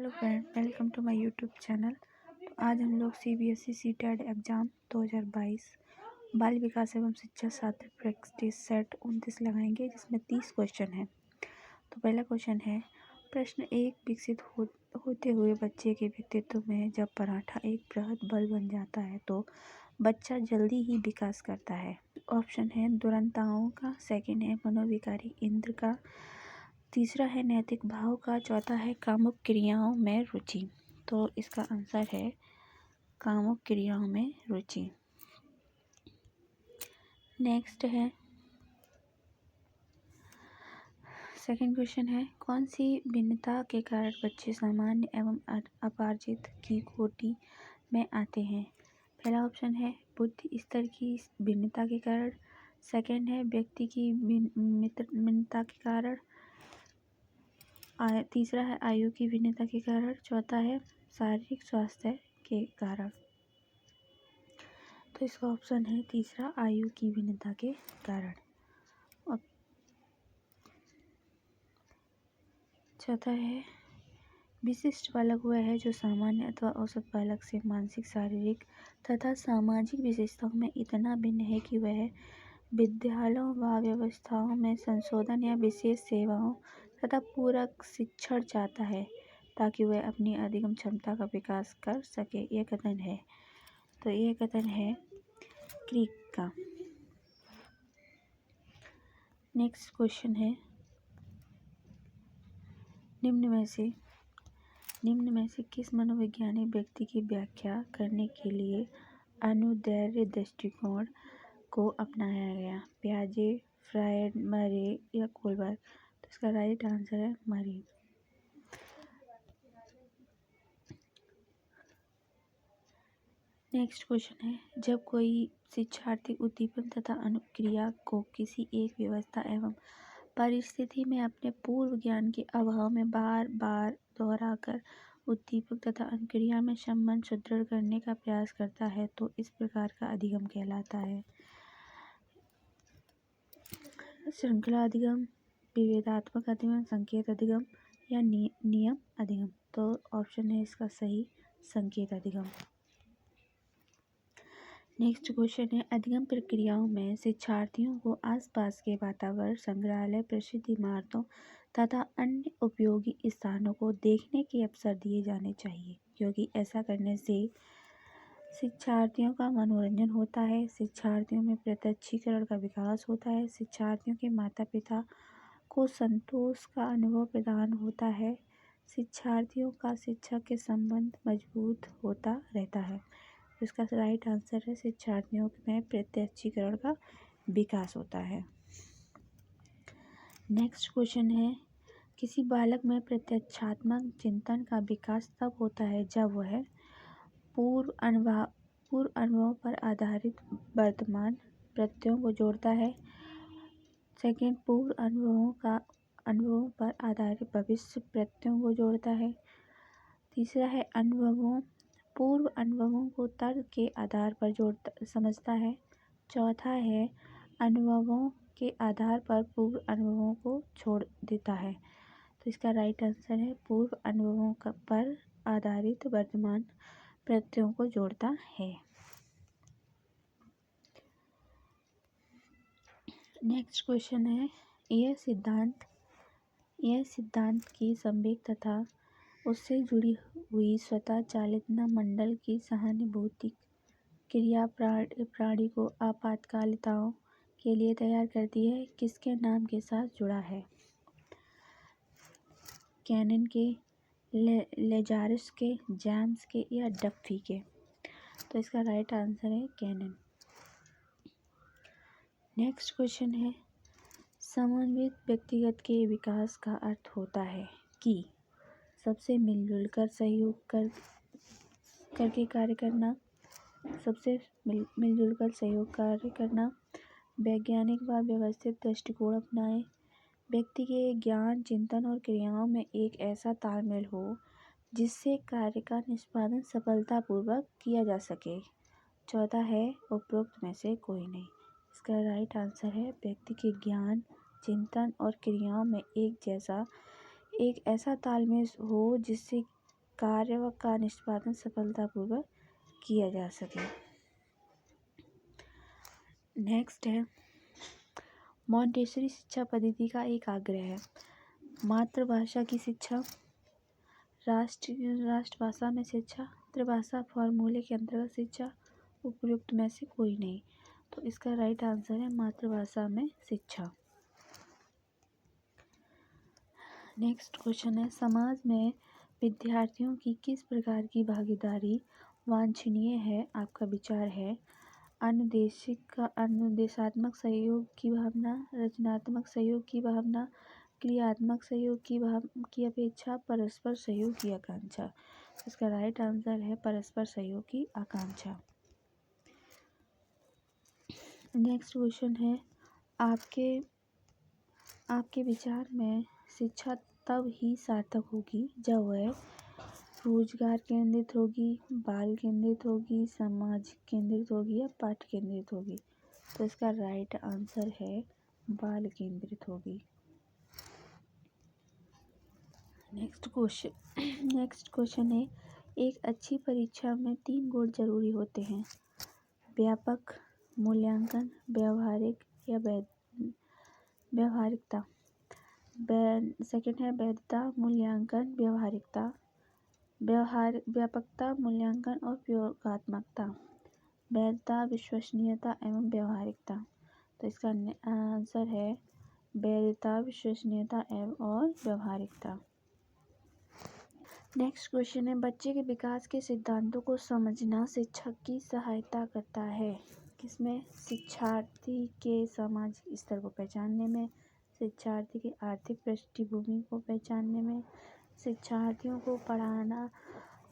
Hello friend, welcome to my YouTube channel. तो आज हम लोग सीबीएसई सीटेट एग्ज़ाम 2022 बाल विकास एवं शिक्षा छात्र प्रैक्टिस सेट 29 लगाएंगे, जिसमें 30 क्वेश्चन हैं। तो पहला क्वेश्चन है, प्रश्न 1, विकसित होते हुए बच्चे के व्यक्तित्व में जब पराठा एक बृहद बल बन जाता है तो बच्चा जल्दी ही विकास करता है। ऑप्शन है दुरंताओं का, सेकंड है मनोविकारी इंद्र का, तीसरा है नैतिक भाव का, चौथा है कामुक क्रियाओं में रुचि। तो इसका आंसर है कामुक क्रियाओं में रुचि। नेक्स्ट है सेकंड क्वेश्चन है, कौन सी भिन्नता के कारण बच्चे सामान्य एवं अपार्जित की कोटि में आते हैं। पहला ऑप्शन है बुद्धि स्तर की भिन्नता के कारण, सेकंड है व्यक्ति की भिन्नता के कारण, तीसरा है आयु की भिन्नता के कारण, चौथा है शारीरिक स्वास्थ्य के कारण। तो इसका ऑप्शन है तीसरा, आयु की भिन्नता के कारण। और चौथा है विशिष्ट बालक वह है जो सामान्य अथवा औसत बालक से मानसिक, शारीरिक तथा सामाजिक विशेषताओं में इतना भिन्न है कि वह विद्यालयों व व्यवस्थाओं में संशोधन या विशेष सेवाओं तथा पूरक शिक्षण चाहता है ताकि वह अपनी अधिगम क्षमता का विकास कर सके। यह कथन है, तो यह कथन है क्रीक का। नेक्स्ट क्वेश्चन है, निम्न में से किस मनोवैज्ञानिक व्यक्ति की व्याख्या करने के लिए अनुदैर्ध्य दृष्टिकोण को अपनाया गया। पियाजे, फ्रायड, मरे या कोलबर्ग। तो इसका राइट आंसर है मरे। नेक्स्ट क्वेश्चन है, जब कोई शिक्षार्थी उद्दीपन तथा अनुक्रिया को किसी एक व्यवस्था एवं परिस्थिति में अपने पूर्व ज्ञान के अभाव में बार बार दोहराकर उद्दीपक तथा अनुक्रिया में संबंध सुदृढ़ करने का प्रयास करता है तो इस प्रकार का अधिगम कहलाता है। श्रृंखला अधिगम, विभेदात्मक अधिगम, संकेत अधिगम या नियम अधिगम। तो ऑप्शन है इसका सही, संकेत अधिगम। नेक्स्ट क्वेश्चन है, अधिगम प्रक्रियाओं में शिक्षार्थियों को आसपास के वातावरण, संग्रहालय, प्रसिद्ध इमारतों तथा अन्य उपयोगी स्थानों को देखने के अवसर दिए जाने चाहिए, क्योंकि ऐसा करने से शिक्षार्थियों का मनोरंजन होता है, शिक्षार्थियों में प्रत्यक्षीकरण का विकास होता है, शिक्षार्थियों के माता पिता को संतोष का अनुभव प्रदान होता है, शिक्षार्थियों का शिक्षक के संबंध मजबूत होता रहता है। इसका राइट आंसर है शिक्षार्थियों में प्रत्यक्षीकरण का विकास होता है। नेक्स्ट क्वेश्चन है, किसी बालक में प्रत्यक्षात्मक चिंतन का विकास तब होता है जब वह पूर्व अनुभव पर आधारित वर्तमान प्रत्ययों को जोड़ता है, सेकंड पूर्व अनुभवों पर आधारित भविष्य प्रत्ययों को जोड़ता है, तीसरा है पूर्व अनुभवों को तर्क के आधार पर समझता है, चौथा है अनुभवों के आधार पर पूर्व अनुभवों को छोड़ देता है। तो इसका राइट आंसर है पूर्व अनुभवों पर आधारित वर्तमान प्रत्ययों को जोड़ता है। नेक्स्ट क्वेश्चन है, यह सिद्धांत की संवेग तथा उससे जुड़ी हुई स्वतः चालित मंडल की सहानुभूति क्रिया प्राणी को आपातकालिकताओं के लिए तैयार करती है, किसके नाम के साथ जुड़ा है। कैनन के, लेजारस के, जेम्स के या डफी के। तो इसका राइट आंसर है कैनन। नेक्स्ट क्वेश्चन है, समन्वित व्यक्तिगत के विकास का अर्थ होता है कि सबसे मिलजुल कर सहयोग करके कार्य करना, सबसे मिलजुल कर सहयोग कार्य करना, वैज्ञानिक व व्यवस्थित दृष्टिकोण अपनाएं, व्यक्ति के ज्ञान, चिंतन और क्रियाओं में एक ऐसा तालमेल हो जिससे कार्य का निष्पादन सफलतापूर्वक किया जा सके, चौथा है उपरोक्त में से कोई नहीं। इसका राइट आंसर है व्यक्ति के ज्ञान, चिंतन और क्रियाओं में एक ऐसा तालमेल हो जिससे कार्य का निष्पादन सफलतापूर्वक किया जा सके। नेक्स्ट है मॉन्टेसरी शिक्षा पद्धति का एक आग्रह है। मातृभाषा की शिक्षा, राष्ट्रभाषा में शिक्षा, त्रिभाषा फॉर्मूले के अंतर्गत शिक्षा, उपयुक्त में से कोई नहीं। तो इसका राइट आंसर है मातृभाषा में शिक्षा। नेक्स्ट क्वेश्चन है समाज में विद्यार्थियों की किस प्रकार की भागीदारी वांछनीय है? आपका विचार है अनुदेशात्मक सहयोग की भावना, रचनात्मक सहयोग की भावना, क्रियात्मक सहयोग की अपेक्षा, परस्पर सहयोग की आकांक्षा। इसका राइट आंसर है परस्पर सहयोग की आकांक्षा। नेक्स्ट क्वेश्चन है आपके विचार में शिक्षा तब ही सार्थक होगी जब वह रोजगार केंद्रित होगी, बाल केंद्रित होगी, समाज केंद्रित होगी या पाठ केंद्रित होगी। तो इसका राइट आंसर है बाल केंद्रित होगी। नेक्स्ट क्वेश्चन है एक अच्छी परीक्षा में 3 गुण जरूरी होते हैं। व्यापक, मूल्यांकन, व्यावहारिक या व्यावहारिकता। सेकंड है वैधता, मूल्यांकन, व्यावहारिकता, व्यापकता, मूल्यांकन और प्रयोगात्मकता। वैधता, विश्वसनीयता एवं व्यावहारिकता। तो इसका आंसर है वैधता, विश्वसनीयता एवं और व्यावहारिकता। नेक्स्ट क्वेश्चन है बच्चे के विकास के सिद्धांतों को समझना शिक्षक की सहायता करता है। किसमें? शिक्षार्थी के सामाजिक स्तर को पहचानने में, शिक्षार्थी की आर्थिक पृष्ठभूमि को पहचानने में, शिक्षार्थियों को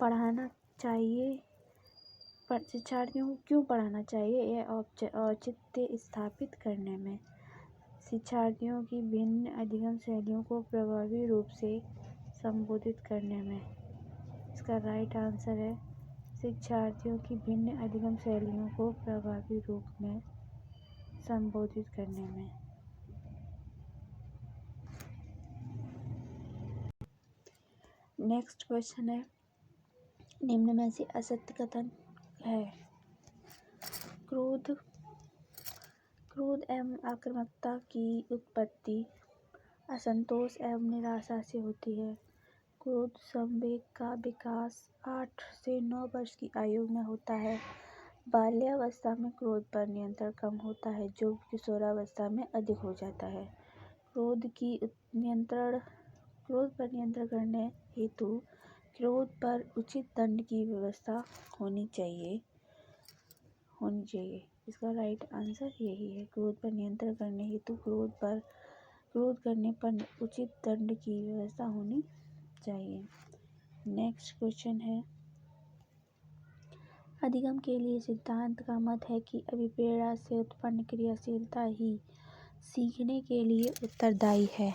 पढ़ाना चाहिए, शिक्षार्थियों को क्यों पढ़ाना चाहिए यह औचित्य स्थापित करने में, शिक्षार्थियों की भिन्न अधिगम शैलियों को प्रभावी रूप से संबोधित करने में। इसका राइट आंसर है शिक्षार्थियों की भिन्न अधिगम शैलियों को प्रभावी रूप में संबोधित करने में। नेक्स्ट क्वेश्चन है निम्न में से असत्य कथन है। क्रोध एवं आक्रामकता की उत्पत्ति असंतोष एवं निराशा से होती है। क्रोध संवेग का विकास 8 से 9 वर्ष की आयु में होता है। बाल्यावस्था में क्रोध पर नियंत्रण कम होता है जो किशोरावस्था में अधिक हो जाता है। क्रोध पर नियंत्रण करने हेतु क्रोध पर उचित दंड की व्यवस्था होनी चाहिए। इसका राइट आंसर यही है। क्रोध पर नियंत्रण करने हेतु क्रोध करने पर उचित दंड की व्यवस्था होनी चाहिए। नेक्स्ट क्वेश्चन है अधिगम के लिए सिद्धांत का मत है कि अभिप्रेरणा से उत्पन्न क्रियाशीलता ही सीखने के लिए उत्तरदायी है।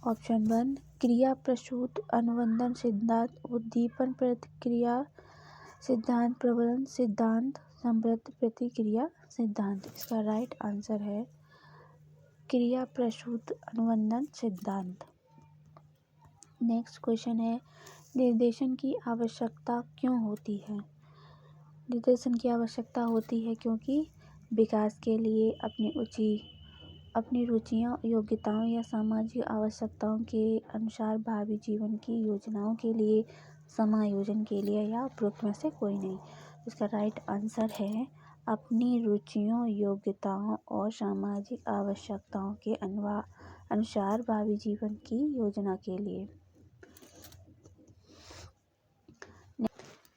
ऑप्शन 1 क्रिया प्रसूत अनुबंधन सिद्धांत, उद्दीपन प्रतिक्रिया सिद्धांत, प्रबंधन सिद्धांत, संवृत्ति प्रतिक्रिया सिद्धांत। इसका राइट आंसर है क्रिया प्रसूत अनुबंधन सिद्धांत। नेक्स्ट क्वेश्चन है निर्देशन की आवश्यकता क्यों होती है? निर्देशन की आवश्यकता होती है क्योंकि विकास के लिए अपनी रुचियों, योग्यताओं या सामाजिक आवश्यकताओं के अनुसार भावी जीवन की योजनाओं के लिए, समायोजन के लिए या उपरोक्त में से कोई नहीं। इसका राइट आंसर है अपनी रुचियों, योग्यताओं और सामाजिक आवश्यकताओं के अनुसार भावी जीवन की योजना के लिए।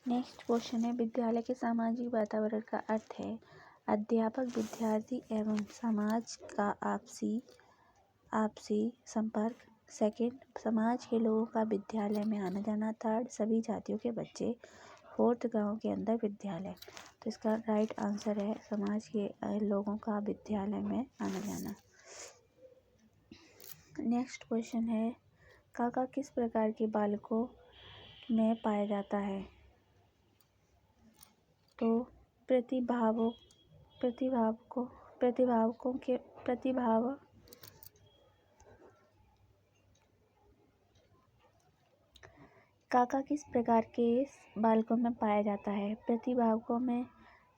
नेक्स्ट क्वेश्चन है विद्यालय के सामाजिक वातावरण का अर्थ है अध्यापक, विद्यार्थी एवं समाज का आपसी संपर्क। सेकंड समाज के लोगों का विद्यालय में आना जाना। थर्ड सभी जातियों के बच्चे। फोर्थ गांव के अंदर विद्यालय। तो इसका राइट आंसर है समाज के लोगों का विद्यालय में आना जाना। नेक्स्ट क्वेश्चन है काका किस प्रकार के बालकों में पाया जाता है? तो काका किस प्रकार के बालकों में पाया जाता है? प्रतिभावकों में,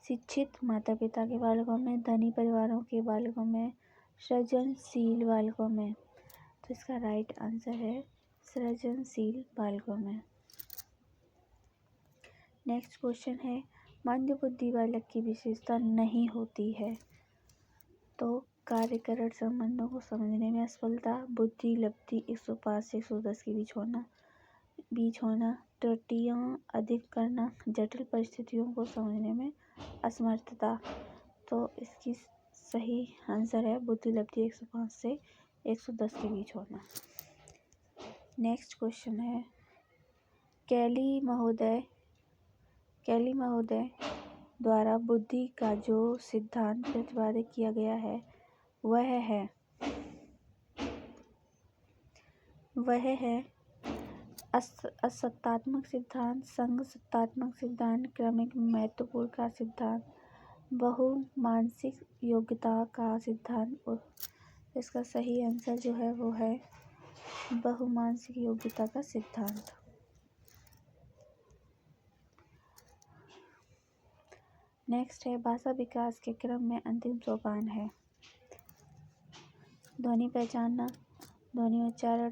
शिक्षित माता पिता के बालकों में, धनी परिवारों के बालकों में, सृजनशील बालकों में। तो इसका राइट आंसर है सृजनशील बालकों में। नेक्स्ट क्वेश्चन है, मंद बुद्धि बालक की विशेषता नहीं होती है। तो कार्यकरण संबंधों को समझने में असफलता, बुद्धि लब्धि 105 से 110 के बीच होना, त्रुटियां अधिक करना, जटिल परिस्थितियों को समझने में असमर्थता। तो इसकी सही आंसर है बुद्धि लब्धि 105 से 110 के बीच होना। नेक्स्ट क्वेश्चन है, कैली महोदय द्वारा बुद्धि का जो सिद्धांत प्रतिपादित किया गया है वह है असत्तात्मक सिद्धांत, संघ सत्तात्मक सिद्धांत, क्रमिक महत्वपूर्ण का सिद्धांत, बहुमानसिक योग्यता का सिद्धांत। और इसका सही आंसर जो है वो है बहुमानसिक योग्यता का सिद्धांत। नेक्स्ट है, भाषा विकास के क्रम में अंतिम सोपान है। ध्वनि पहचानना, ध्वनि उच्चारण,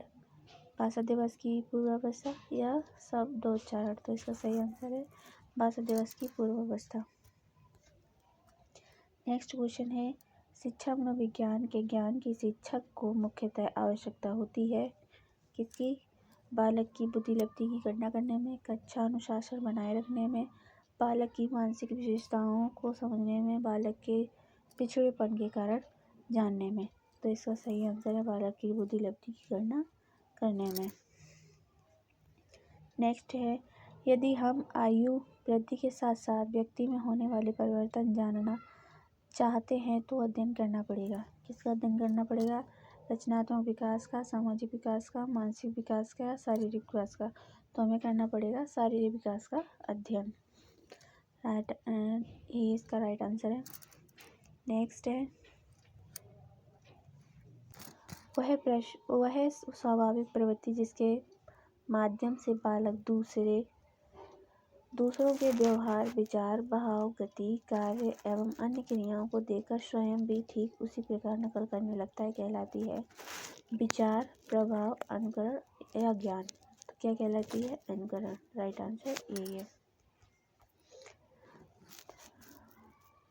भाषा दिवस की पूर्वावस्था या शब्दोच्चारण। तो इसका सही आंसर है भाषा दिवस की पूर्वावस्था। नेक्स्ट क्वेश्चन है, शिक्षा मनोविज्ञान के ज्ञान की शिक्षक को मुख्यतः आवश्यकता होती है किसकी? बालक की बुद्धि लब्धि की गणना करने में, कक्षा अनुशासन बनाए रखने में, बालक की मानसिक विशेषताओं को समझने में, बालक के पिछड़ेपन के कारण जानने में। तो इसका सही आंसर है बालक की बुद्धि लब्धि की गणना करने में। नेक्स्ट है, यदि हम आयु वृद्धि के साथ साथ व्यक्ति में होने वाले परिवर्तन जानना चाहते हैं तो अध्ययन करना पड़ेगा। किसका अध्ययन करना पड़ेगा? रचनात्मक विकास का, सामाजिक विकास का, मानसिक विकास का या शारीरिक विकास का। तो हमें करना पड़ेगा शारीरिक विकास का अध्ययन। ये इसका राइट आंसर है। नेक्स्ट है, वह स्वाभाविक प्रवृत्ति जिसके माध्यम से बालक दूसरों के व्यवहार, विचार, भाव, गति, कार्य एवं अन्य क्रियाओं को देखकर स्वयं भी ठीक उसी प्रकार नकल करने लगता है कहलाती है विचार, प्रभाव, अनुकरण या ज्ञान। तो क्या कहलाती है? अनुकरण। राइट आंसर यही है।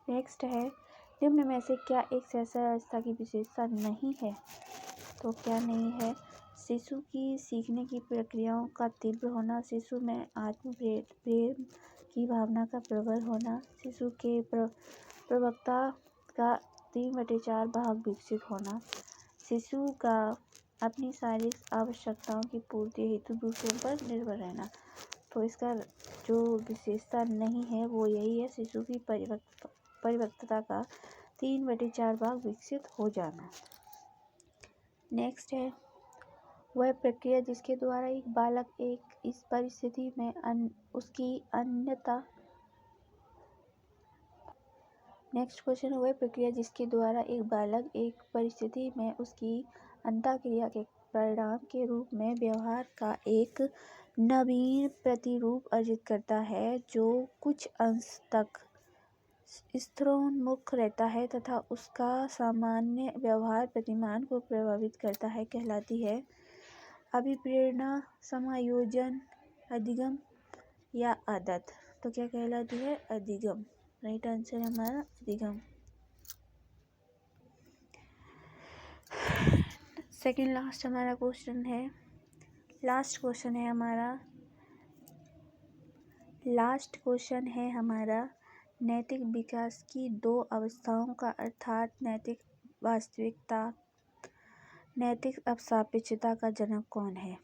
नेक्स्ट है, निम्न में से क्या एक सहसा अवस्था की विशेषता नहीं है? तो क्या नहीं है? शिशु की सीखने की प्रक्रियाओं का तीव्र होना, शिशु में आत्म प्रेम की भावना का प्रबल होना, शिशु के प्रवक्ता का 3/4 भाग विकसित होना, शिशु का अपनी शारीरिक आवश्यकताओं की पूर्ति हेतु दूसरों पर निर्भर रहना। तो इसका जो विशेषता नहीं है वो यही है, शिशु की परिपक्वता का 3/4 भाग विकसित हो जाना। नेक्स्ट है, वह प्रक्रिया जिसके द्वारा एक बालक इस परिस्थिति में उसकी अन्यता। नेक्स्ट क्वेश्चन है, वह प्रक्रिया जिसके द्वारा एक बालक एक परिस्थिति में उसकी अंतःक्रिया के परिणाम के रूप में व्यवहार का एक नवीन प्रतिरूप अर्जित करता है जो कुछ अंश तक स्थिरोन्मुख रहता है तथा उसका सामान्य व्यवहार प्रतिमान को प्रभावित करता है कहलाती है अभिप्रेरणा, समायोजन, अधिगम या आदत। तो क्या कहलाती है? अधिगम। राइट आंसर है हमारा अधिगम। सेकंड लास्ट हमारा क्वेश्चन है, लास्ट क्वेश्चन है हमारा नैतिक विकास की 2 अवस्थाओं का अर्थात नैतिक वास्तविकता, नैतिक सापेक्षता का जनक कौन है?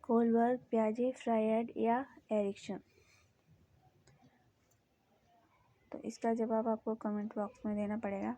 कोलबर्ग, पियाजे, फ्रायड या एरिक्सन। तो इसका जवाब आपको कमेंट बॉक्स में देना पड़ेगा।